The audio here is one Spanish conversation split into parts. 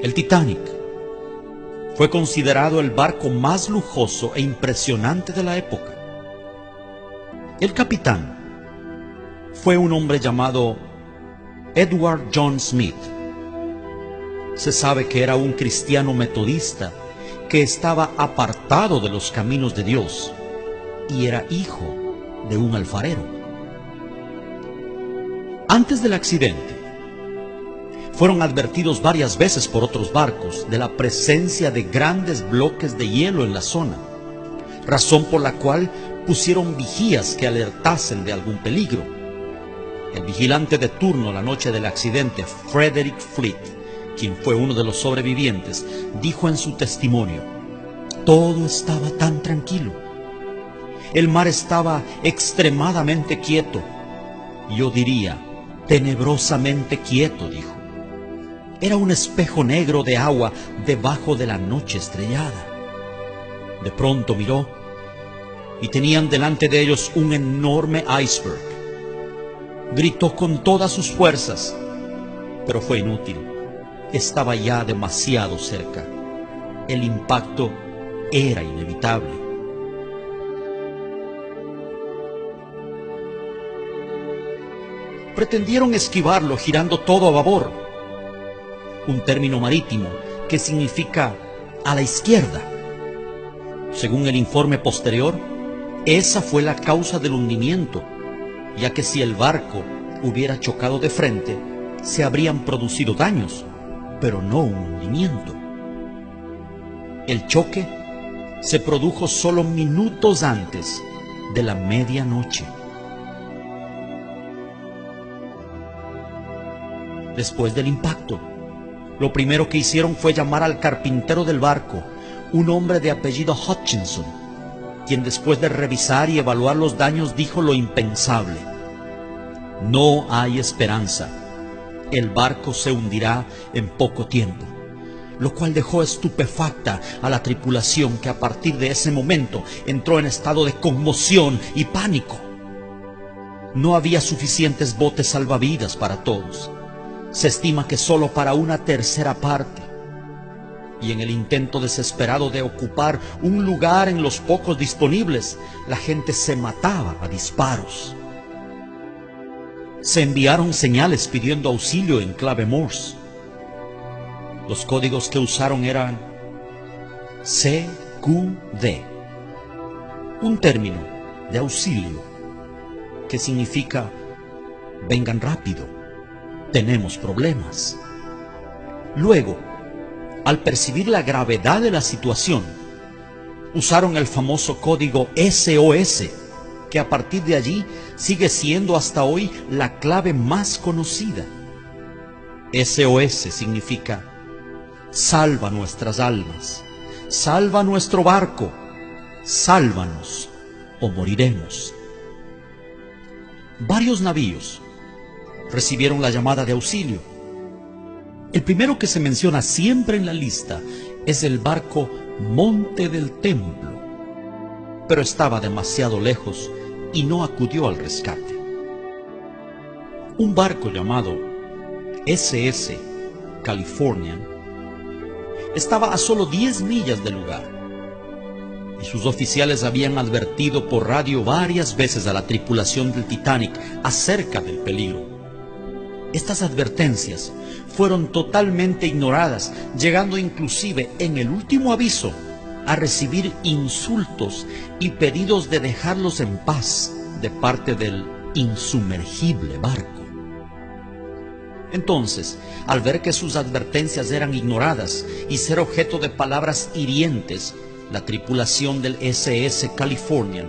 El Titanic fue considerado el barco más lujoso e impresionante de la época. El capitán fue un hombre llamado Edward John Smith. Se sabe que era un cristiano metodista que estaba apartado de los caminos de Dios y era hijo de un alfarero. Antes del accidente, fueron advertidos varias veces por otros barcos de la presencia de grandes bloques de hielo en la zona, razón por la cual pusieron vigías que alertasen de algún peligro. El vigilante de turno la noche del accidente, Frederick Fleet, quien fue uno de los sobrevivientes, dijo en su testimonio: todo estaba tan tranquilo. El mar estaba extremadamente quieto. Yo diría, tenebrosamente quieto, dijo. Era un espejo negro de agua debajo de la noche estrellada. De pronto miró y tenían delante de ellos un enorme iceberg. Gritó con todas sus fuerzas, pero fue inútil. Estaba ya demasiado cerca. El impacto era inevitable. Pretendieron esquivarlo girando todo a babor, un término marítimo que significa a la izquierda. Según el informe posterior, esa fue la causa del hundimiento, ya que si el barco hubiera chocado de frente, se habrían producido daños, pero no un hundimiento. El choque se produjo solo minutos antes de la medianoche. Después del impacto, lo primero que hicieron fue llamar al carpintero del barco, un hombre de apellido Hutchinson, quien después de revisar y evaluar los daños dijo lo impensable: no hay esperanza, el barco se hundirá en poco tiempo, lo cual dejó estupefacta a la tripulación, que a partir de ese momento entró en estado de conmoción y pánico. No había suficientes botes salvavidas para todos. Se estima que solo para una tercera parte. Y en el intento desesperado de ocupar un lugar en los pocos disponibles, la gente se mataba a disparos. Se enviaron señales pidiendo auxilio en clave Morse. Los códigos que usaron eran CQD, un término de auxilio que significa vengan rápido, tenemos problemas. Luego, al percibir la gravedad de la situación, usaron el famoso código SOS, que a partir de allí sigue siendo hasta hoy la clave más conocida. SOS significa salva nuestras almas, salva nuestro barco, sálvanos o moriremos. Varios navíos recibieron la llamada de auxilio. El primero que se menciona siempre en la lista es el barco Monte del Templo, pero estaba demasiado lejos y no acudió al rescate. Un barco llamado SS Californian estaba a solo 10 millas del lugar, y sus oficiales habían advertido por radio varias veces a la tripulación del Titanic acerca del peligro. Estas advertencias fueron totalmente ignoradas, llegando inclusive en el último aviso a recibir insultos y pedidos de dejarlos en paz de parte del insumergible barco. Entonces, al ver que sus advertencias eran ignoradas y ser objeto de palabras hirientes, la tripulación del SS Californian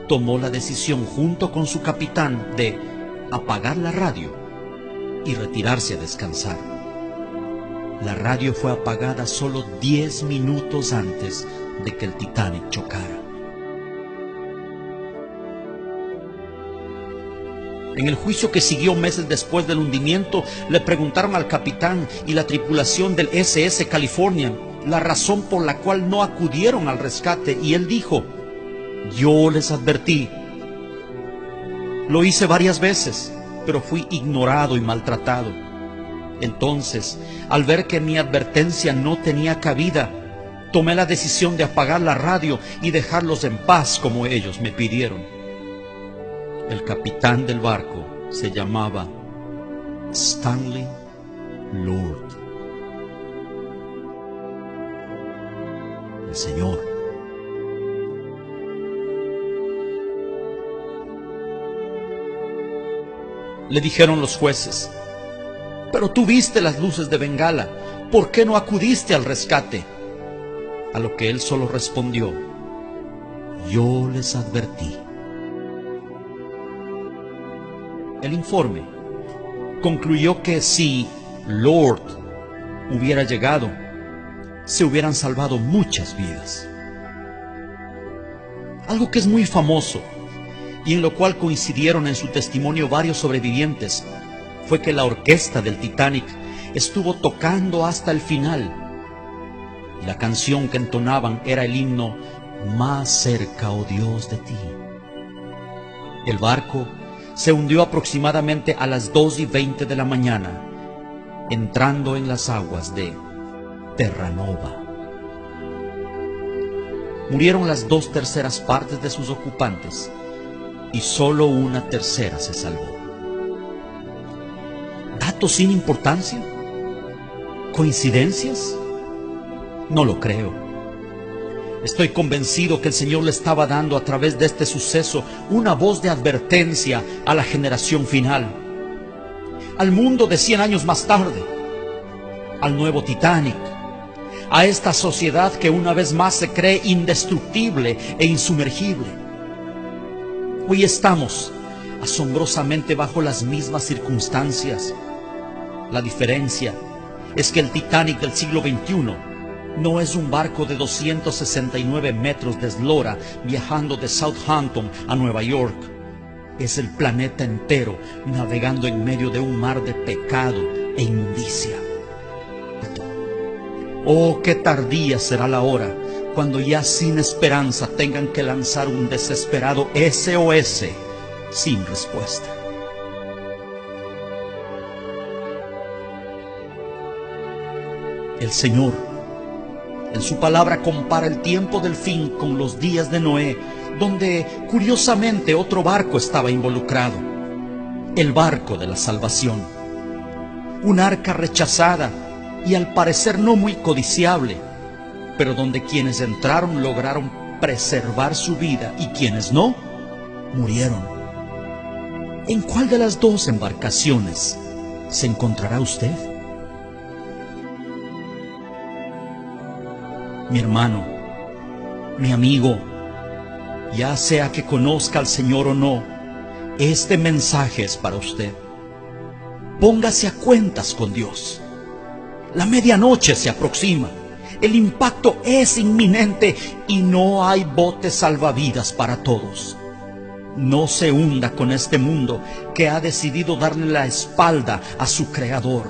tomó la decisión junto con su capitán de apagar la radio y retirarse a descansar. La radio fue apagada solo 10 minutos antes de que el Titanic chocara. En el juicio que siguió meses después del hundimiento, le preguntaron al capitán y la tripulación del SS Californian la razón por la cual no acudieron al rescate, y él dijo: yo les advertí. Lo hice varias veces, pero fui ignorado y maltratado. Entonces, al ver que mi advertencia no tenía cabida, tomé la decisión de apagar la radio y dejarlos en paz como ellos me pidieron. El capitán del barco se llamaba Stanley Lord. El Señor. Le dijeron los jueces: pero tú viste las luces de Bengala, ¿por qué no acudiste al rescate? A lo que él solo respondió: yo les advertí. El informe concluyó que si Lord hubiera llegado, se hubieran salvado muchas vidas. Algo que es muy famoso y en lo cual coincidieron en su testimonio varios sobrevivientes fue que la orquesta del Titanic estuvo tocando hasta el final, y la canción que entonaban era el himno Más cerca, oh Dios, de ti. El barco se hundió aproximadamente a las 2:20 de la mañana, entrando en las aguas de Terranova. Murieron las 2/3 partes de sus ocupantes y solo 1/3 se salvó. ¿Datos sin importancia? ¿Coincidencias? No lo creo. Estoy convencido que el Señor le estaba dando a través de este suceso una voz de advertencia a la generación final, al mundo de 100 años más tarde, al nuevo Titanic, a esta sociedad que una vez más se cree indestructible e insumergible. Hoy estamos asombrosamente bajo las mismas circunstancias. La diferencia es que el Titanic del siglo XXI no es un barco de 269 metros de eslora viajando de Southampton a Nueva York. Es el planeta entero navegando en medio de un mar de pecado e inmundicia. Oh, qué tardía será la hora cuando ya sin esperanza tengan que lanzar un desesperado SOS sin respuesta. El Señor, en su palabra, compara el tiempo del fin con los días de Noé, donde curiosamente otro barco estaba involucrado, el barco de la salvación. Un arca rechazada y al parecer no muy codiciable, pero donde quienes entraron lograron preservar su vida y quienes no, murieron. ¿En cuál de las dos embarcaciones se encontrará usted? Mi hermano, mi amigo, ya sea que conozca al Señor o no, este mensaje es para usted. Póngase a cuentas con Dios. La medianoche se aproxima, el impacto es inminente y no hay botes salvavidas para todos. No se hunda con este mundo que ha decidido darle la espalda a su Creador.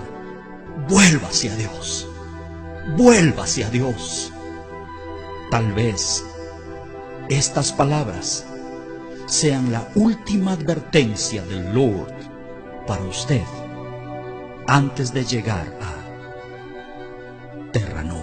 Vuélvase a Dios, vuélvase a Dios. Tal vez estas palabras sean la última advertencia del Lord para usted antes de llegar a Terranova.